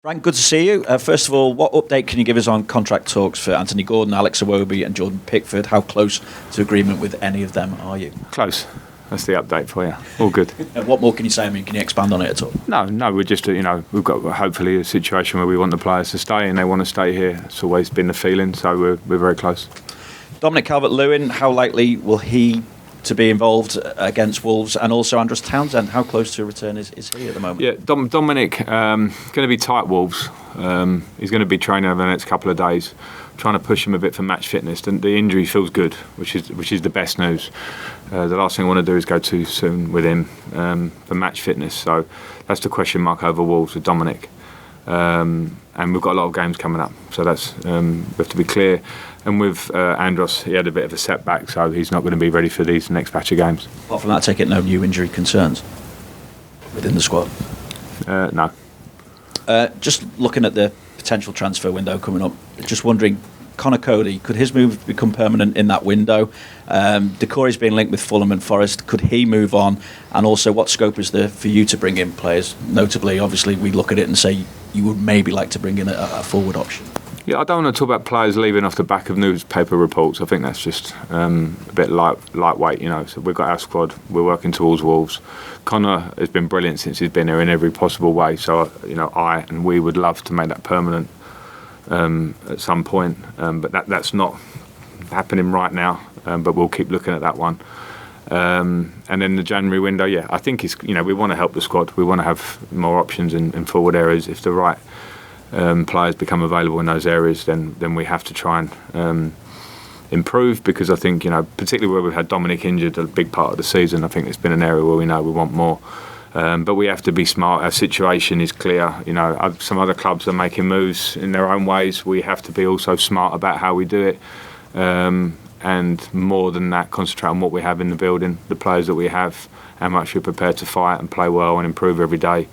Frank, good to see you. First of all, what update can you give us on contract talks for Anthony Gordon, Alex Iwobi and Jordan Pickford? How close to agreement with any of them are you? Close. That's the update for you. All good. What more can you say? I mean, can you expand on it at all? No, we're just, we've got hopefully a situation where we want the players to stay and they want to stay here. It's always been the feeling, so we're very close. Dominic Calvert Lewin, how likely will he to be involved against Wolves, and also Andros Townsend, how close to a return is he at the moment? Yeah, Dominic, going to be tight Wolves. He's going to be training over the next couple of days, trying to push him a bit for match fitness. The injury feels good, which is the best news. The last thing I want to do is go too soon with him for match fitness. So that's the question mark over Wolves with Dominic. And we've got a lot of games coming up, so that's we have to be clear. And with Andros, he had a bit of a setback, so he's not going to be ready for these next batch of games. Apart from that, take it no new injury concerns within the squad? No. Just looking at the potential transfer window coming up, just wondering, Conor Coady, could his move become permanent in that window? Decore's been linked with Fulham and Forest. Could he move on? And also, what scope is there for you to bring in players? Notably, obviously, we look at it and say you would maybe like to bring in a forward option. Yeah, I don't want to talk about players leaving off the back of newspaper reports. I think that's just a bit lightweight, So we've got our squad. We're working towards Wolves. Conor has been brilliant since he's been here in every possible way. So, I and we would love to make that permanent at some point. But that's not happening right now. But we'll keep looking at that one. And then the January window, I think we want to help the squad. We want to have more options in forward areas. If the right players become available in those areas, then we have to try and improve, because I think, particularly where we've had Dominic injured a big part of the season, I think it's been an area where we know we want more. But we have to be smart. Our situation is clear. Some other clubs are making moves in their own ways. We have to be also smart about how we do it. And more than that, concentrate on what we have in the building, the players that we have, how much we're prepared to fight and play well and improve every day.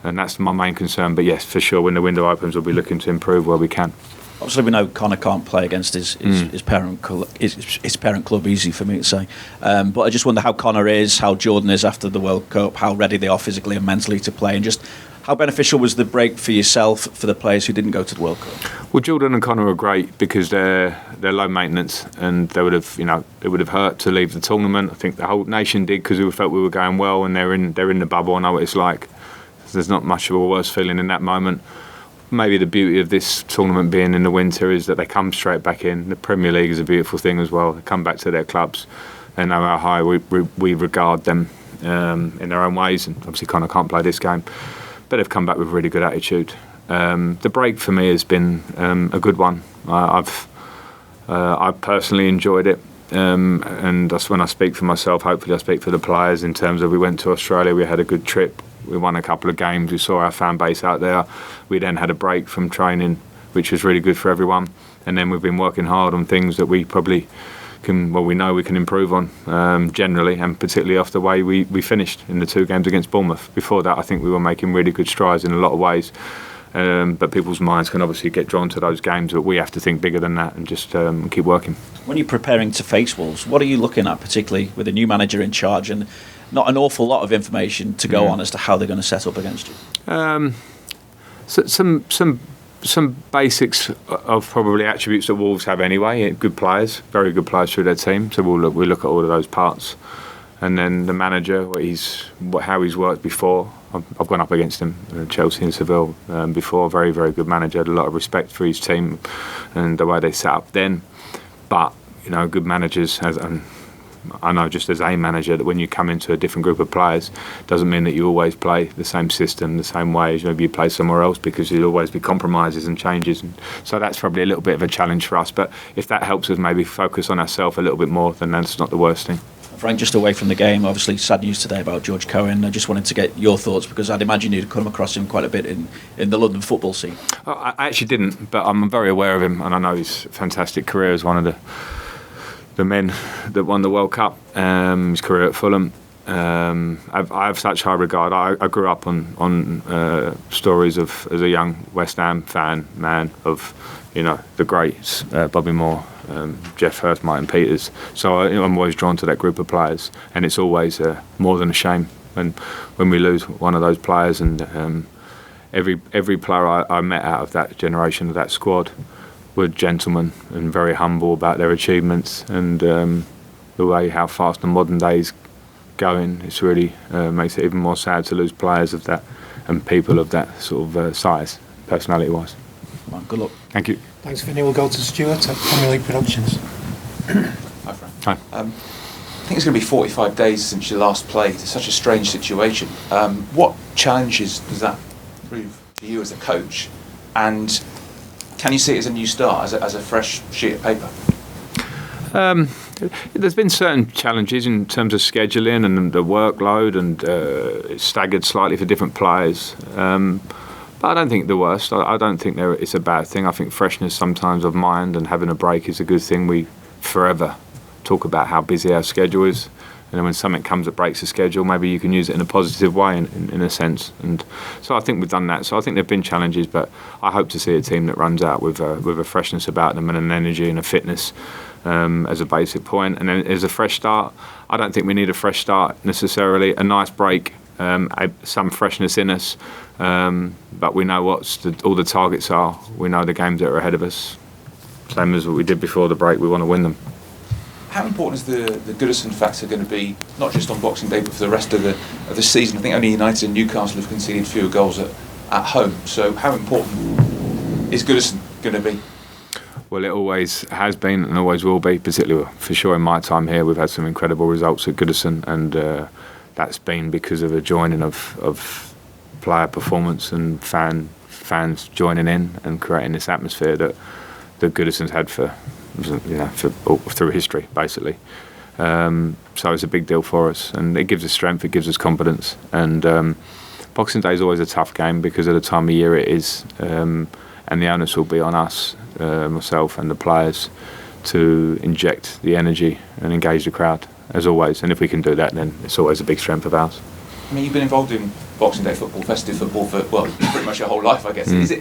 And that's my main concern. But yes, for sure, when the window opens, we'll be looking to improve where we can. Obviously, we know Conor can't play against his parent club. Easy for me to say, but I just wonder how Conor is, how Jordan is after the World Cup, how ready they are physically and mentally to play, and just how beneficial was the break for yourself, for the players who didn't go to the World Cup? Well, Jordan and Conor are great because they're low maintenance, and they would have it would have hurt to leave the tournament. I think the whole nation did, because we felt we were going well, and they're in the bubble. I know what it's like. There's not much of a worse feeling in that moment. Maybe the beauty of this tournament being in the winter is that they come straight back in. The Premier League is a beautiful thing as well. They come back to their clubs. They know how high we regard them in their own ways. And obviously Conor can't play this game, but they've come back with a really good attitude. The break for me has been a good one. I've personally enjoyed it. And that's when I speak for myself. Hopefully I speak for the players in terms of, we went to Australia, we had a good trip. We won a couple of games. We saw our fan base out there. We then had a break from training, which was really good for everyone. And then we've been working hard on things that we probably we know we can improve on generally, and particularly off the way we finished in the 2 games against Bournemouth. Before that, I think we were making really good strides in a lot of ways. But people's minds can obviously get drawn to those games, but we have to think bigger than that and just keep working. When you're preparing to face Wolves, what are you looking at, particularly with a new manager in charge and not an awful lot of information to go on as to how they're going to set up against you? So some basics of probably attributes that Wolves have anyway. Good players, very good players through their team. So we'll look at all of those parts, and then the manager, how he's worked before. I've gone up against him at Chelsea and Seville before. Very, very good manager. Had a lot of respect for his team and the way they set up then. But good managers, and I know just as a manager, that when you come into a different group of players, doesn't mean that you always play the same system, the same way as maybe you play somewhere else, because there'll always be compromises and changes. And so that's probably a little bit of a challenge for us. But if that helps us maybe focus on ourselves a little bit more, then that's not the worst thing. Frank, just away from the game, obviously sad news today about George Cohen. I just wanted to get your thoughts, because I'd imagine you'd come across him quite a bit in the London football scene. I actually didn't, but I'm very aware of him, and I know his fantastic career as one of the men that won the World Cup. His career at Fulham. I have such high regard. I grew up on stories of, as a young West Ham man, of the greats, Bobby Moore, Jeff Hurst, Martin Peters. So I'm always drawn to that group of players, and it's always more than a shame when we lose one of those players. And every player I met out of that generation, of that squad, were gentlemen and very humble about their achievements, and the way how fast the modern day's going, it's really makes it even more sad to lose players of that and people of that sort of size, personality-wise. Well, good luck. Thank you. Thanks, Vinny. We'll go to Stuart at Premier League Productions. Hi, Frank. Hi. I think it's going to be 45 days since you last played. It's such a strange situation. What challenges does that prove to you as a coach? And can you see it as a new start, as a fresh sheet of paper? There's been certain challenges in terms of scheduling and the workload, and it's staggered slightly for different players. But I don't think the worst. I don't think it's a bad thing. I think freshness sometimes of mind and having a break is a good thing. We forever talk about how busy our schedule is, and then when something comes that breaks the schedule, maybe you can use it in a positive way, in a sense. And so I think we've done that. So I think there've been challenges, but I hope to see a team that runs out with a freshness about them and an energy and a fitness as a basic point. And then as a fresh start, I don't think we need a fresh start necessarily. A nice break, some freshness in us, but we know what all the targets are. We know the games that are ahead of us. Same as what we did before the break, we want to win them. How important is the Goodison factor going to be, not just on Boxing Day, but for the rest of the season? I think only United and Newcastle have conceded fewer goals at home. So how important is Goodison going to be? Well, it always has been and always will be, particularly for sure in my time here. We've had some incredible results at Goodison, and that's been because of a joining of player performance and fans joining in and creating this atmosphere that Goodison's had for through history, basically. So it's a big deal for us, and it gives us strength, it gives us confidence. And Boxing Day is always a tough game because of the time of year it is, and the onus will be on us, myself and the players, to inject the energy and engage the crowd, as always. And if we can do that, then it's always a big strength of ours. I mean, you've been involved in Boxing Day football, festive football for, well, pretty much your whole life, I guess. Is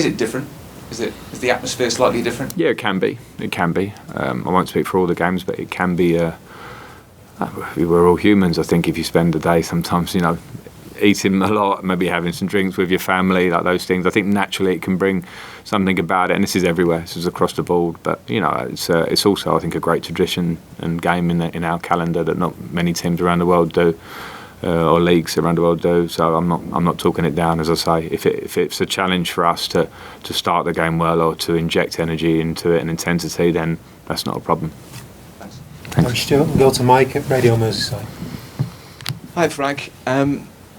it different? Is the atmosphere slightly different? Yeah, it can be. It can be. I won't speak for all the games, but it can be. We're all humans. I think if you spend a day sometimes, eating a lot, maybe having some drinks with your family, like those things, I think naturally it can bring something about it. And this is everywhere. This is across the board. But it's also, I think, a great tradition and game in our calendar that not many teams around the world do. Or leagues around the world do. So I'm not talking it down. As I say, if it's a challenge for us to start the game well or to inject energy into it and intensity, then that's not a problem. Thanks, Stuart. We'll go to Mike at Radio Merseyside. Hi, Frank.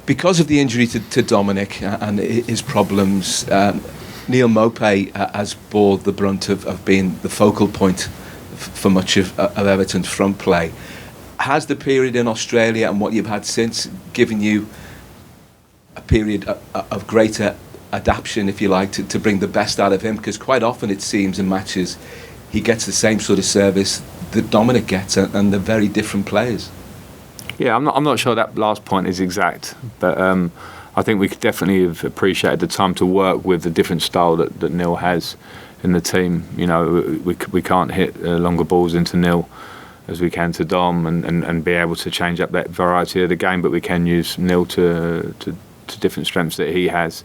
Because of the injury to Dominic and his problems, Neal Maupay has bore the brunt of being the focal point for much of Everton's front play. Has the period in Australia and what you've had since given you a period of greater adaptation, if you like, to bring the best out of him? Because quite often it seems in matches he gets the same sort of service that Dominic gets, and they're very different players. Yeah, I'm not sure that last point is exact, but I think we could definitely have appreciated the time to work with the different style that Neal has in the team. We can't hit longer balls into Neal as we can to Dom, and be able to change up that variety of the game, but we can use Neal to different strengths that he has.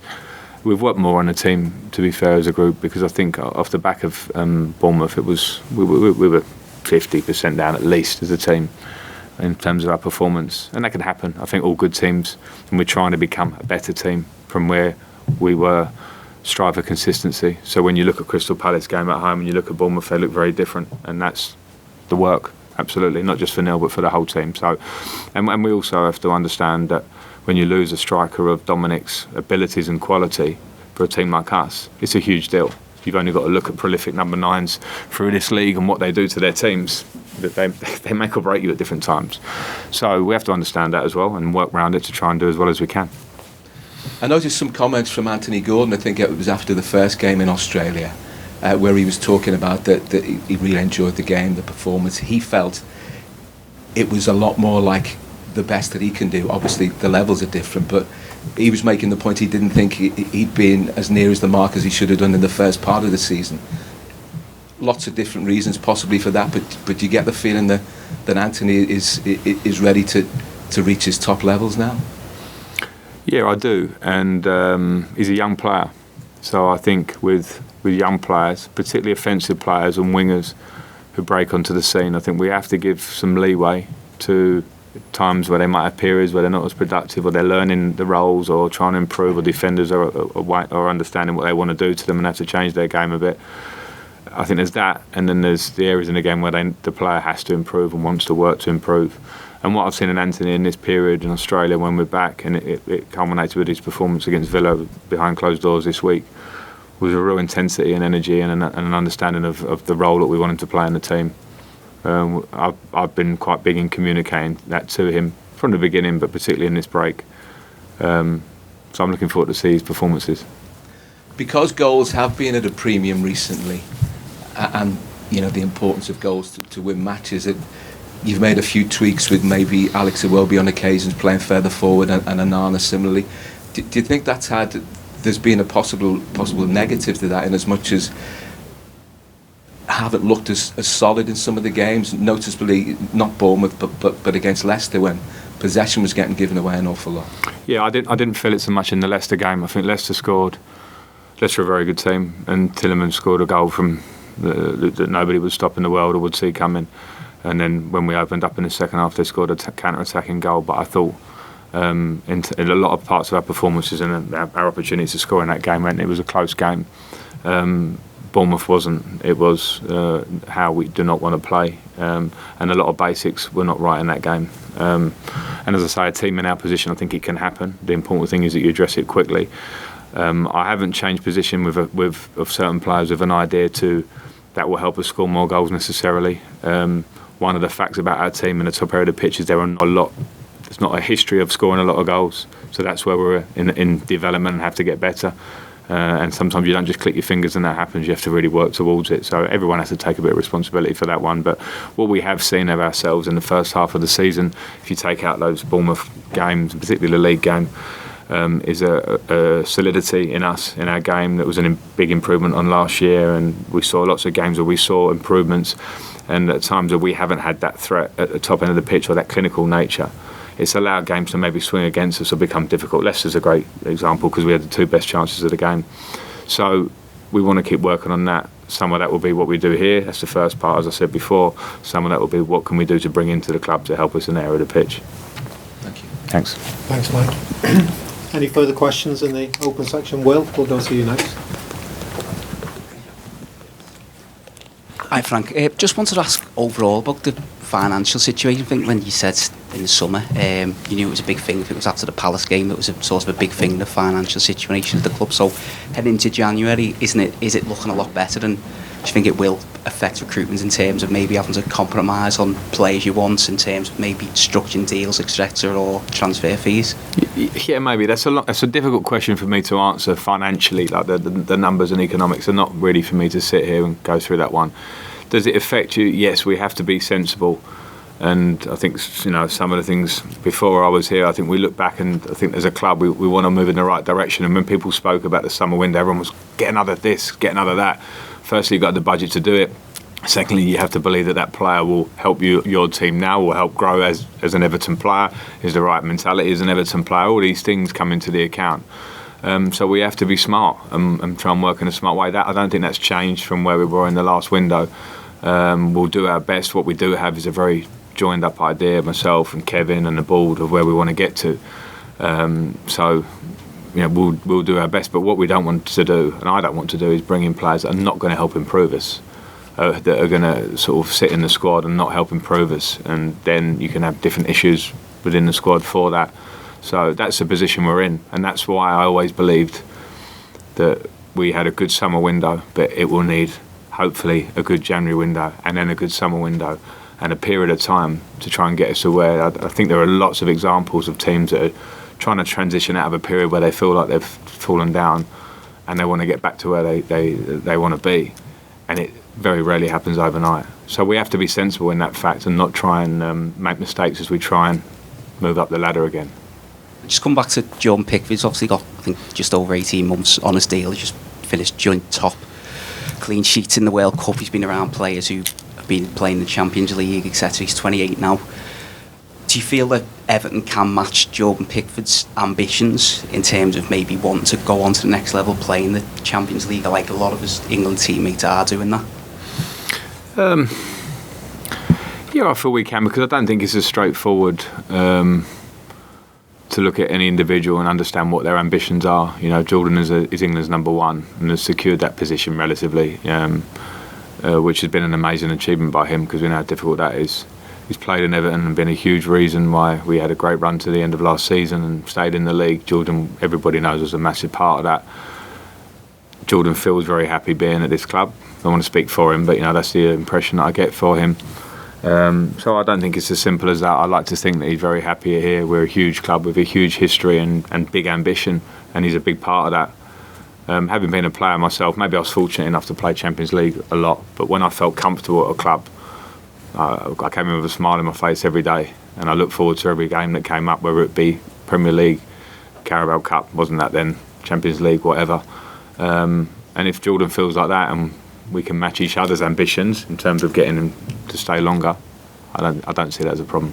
We've worked more on the team, to be fair, as a group, because I think off the back of Bournemouth, we were 50% down at least as a team in terms of our performance, and that can happen. I think all good teams, and we're trying to become a better team from where we were, strive for consistency. So when you look at Crystal Palace game at home and you look at Bournemouth, they look very different, and that's the work. Absolutely, not just for Neal but for the whole team. So, and we also have to understand that when you lose a striker of Dominic's abilities and quality for a team like us, it's a huge deal. You've only got to look at prolific number 9s through this league and what they do to their teams. That they make or break you at different times. So we have to understand that as well and work around it to try and do as well as we can. I noticed some comments from Anthony Gordon, I think it was after the first game in Australia, where he was talking about that he really enjoyed the game, the performance. He felt it was a lot more like the best that he can do. Obviously, the levels are different, but he was making the point he didn't think he'd been as near as the mark as he should have done in the first part of the season. Lots of different reasons possibly for that, but you get the feeling that Anthony is ready to reach his top levels now? Yeah, I do, and he's a young player. So I think with young players, particularly offensive players and wingers who break onto the scene, I think we have to give some leeway to times where they might have periods where they're not as productive, or they're learning the roles or trying to improve, or defenders are understanding what they want to do to them and have to change their game a bit. I think there's that, and then there's the areas in the game where the player has to improve and wants to work to improve. And what I've seen in Anthony in this period in Australia when we're back, and it culminated with his performance against Villa behind closed doors this week, was a real intensity and energy and an understanding of the role that we want him to play in the team. I've been quite big in communicating that to him from the beginning, but particularly in this break. So I'm looking forward to see his performances. Because goals have been at a premium recently, and you know the importance of goals to win matches, you've made a few tweaks with maybe Alex Iwobi on occasions playing further forward and Onana similarly. Do you think there's been a possible negative to that, in as much as haven't looked as solid in some of the games, noticeably not Bournemouth but against Leicester, when possession was getting given away an awful lot? Yeah, I didn't feel it so much in the Leicester game. I think Leicester are a very good team, and Tielemans scored a goal from that nobody would stop in the world or would see coming. And then when we opened up in the second half, they scored a counter-attacking goal. But I thought in a lot of parts of our performances and our opportunities to score in that game, and it was a close game. Bournemouth wasn't. It was how we do not want to play, and a lot of basics were not right in that game. And as I say, a team in our position, I think it can happen. The important thing is that you address it quickly. I haven't changed position with certain players with an idea that will help us score more goals necessarily. One of the facts about our team in the top area of the pitch is there's not a history of scoring a lot of goals. So that's where we're in development and have to get better. And sometimes you don't just click your fingers and that happens. You have to really work towards it. So everyone has to take a bit of responsibility for that one. But what we have seen of ourselves in the first half of the season, if you take out those Bournemouth games, particularly the league game, is a solidity in us, in our game, that was a big improvement on last year. And we saw lots of games where we saw improvements, and at times where we haven't had that threat at the top end of the pitch or that clinical nature. It's allowed games to maybe swing against us or become difficult. Leicester's a great example because we had the two best chances of the game. So we want to keep working on that. Some of that will be what we do here. That's the first part, as I said before. Some of that will be what can we do to bring into the club to help us in the area of the pitch. Thank you. Thanks. Thanks, Mike. Any further questions in the open section? Will, we'll go to you next. Hi Frank, just wanted to ask overall about the financial situation. I think when you said in the summer you knew it was a big thing. I think it was after the Palace game, it was a sort of a big thing, the financial situation of the club. So heading into January, is it looking a lot better, and do you think it will affect recruitment in terms of maybe having to compromise on players you want, in terms of maybe structuring deals, etc., or transfer fees? Yeah, maybe. That's a difficult question for me to answer financially. Like the numbers and economics are not really for me to sit here and go through that one. Does it affect you? Yes, we have to be sensible. And I think, some of the things before I was here, I think we look back and I think as a club we want to move in the right direction. And when people spoke about the summer window, everyone was get another this, get another that. Firstly, you've got the budget to do it. Secondly, you have to believe that player will help your team now, will help grow as an Everton player, is the right mentality as an Everton player. All these things come into the account. So we have to be smart and try and work in a smart way. I don't think that's changed from where we were in the last window. We'll do our best. What we do have is a very joined up idea, myself and Kevin and the board, of where we want to get to. We'll do our best. But what we don't want to do, and I don't want to do, is bring in players that are not going to help improve us, that are going to sort of sit in the squad and not help improve us. And then you can have different issues within the squad for that. So that's the position we're in, and that's why I always believed that we had a good summer window, but it will need, hopefully, a good January window and then a good summer window and a period of time to try and get us to where I think there are lots of examples of teams that are trying to transition out of a period where they feel like they've fallen down and they want to get back to where they want to be, and it very rarely happens overnight. So we have to be sensible in that fact and not try and make mistakes as we try and move up the ladder again. Just come back to John Pickford. He's obviously got, I think, just over 18 months on his deal. He's just finished joint top clean sheets in the World Cup. He's been around players who have been playing the Champions League, etc. He's 28 now. Do do you feel that Everton can match Jordan Pickford's ambitions in terms of maybe wanting to go on to the next level, playing the Champions League, like a lot of his England teammates are doing that? Yeah, I feel we can, because I don't think it's as straightforward to look at any individual and understand what their ambitions are. You know, Jordan is England's number one and has secured that position relatively, which has been an amazing achievement by him, because we know how difficult that is. He's played in Everton and been a huge reason why we had a great run to the end of last season and stayed in the league. Jordan, everybody knows, was a massive part of that. Jordan feels very happy being at this club. I don't want to speak for him, but that's the impression that I get for him. So I don't think it's as simple as that. I like to think that he's very happy here. We're a huge club with a huge history and big ambition, and he's a big part of that. Having been a player myself, maybe I was fortunate enough to play Champions League a lot, but when I felt comfortable at a club, I came in with a smile in my face every day, and I look forward to every game that came up, whether it be Premier League, Carabao Cup, wasn't that then, Champions League, whatever. And if Jordan feels like that and we can match each other's ambitions in terms of getting him to stay longer, I don't see that as a problem.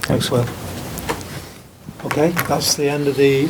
Thanks, Will. Okay, that's the end of the...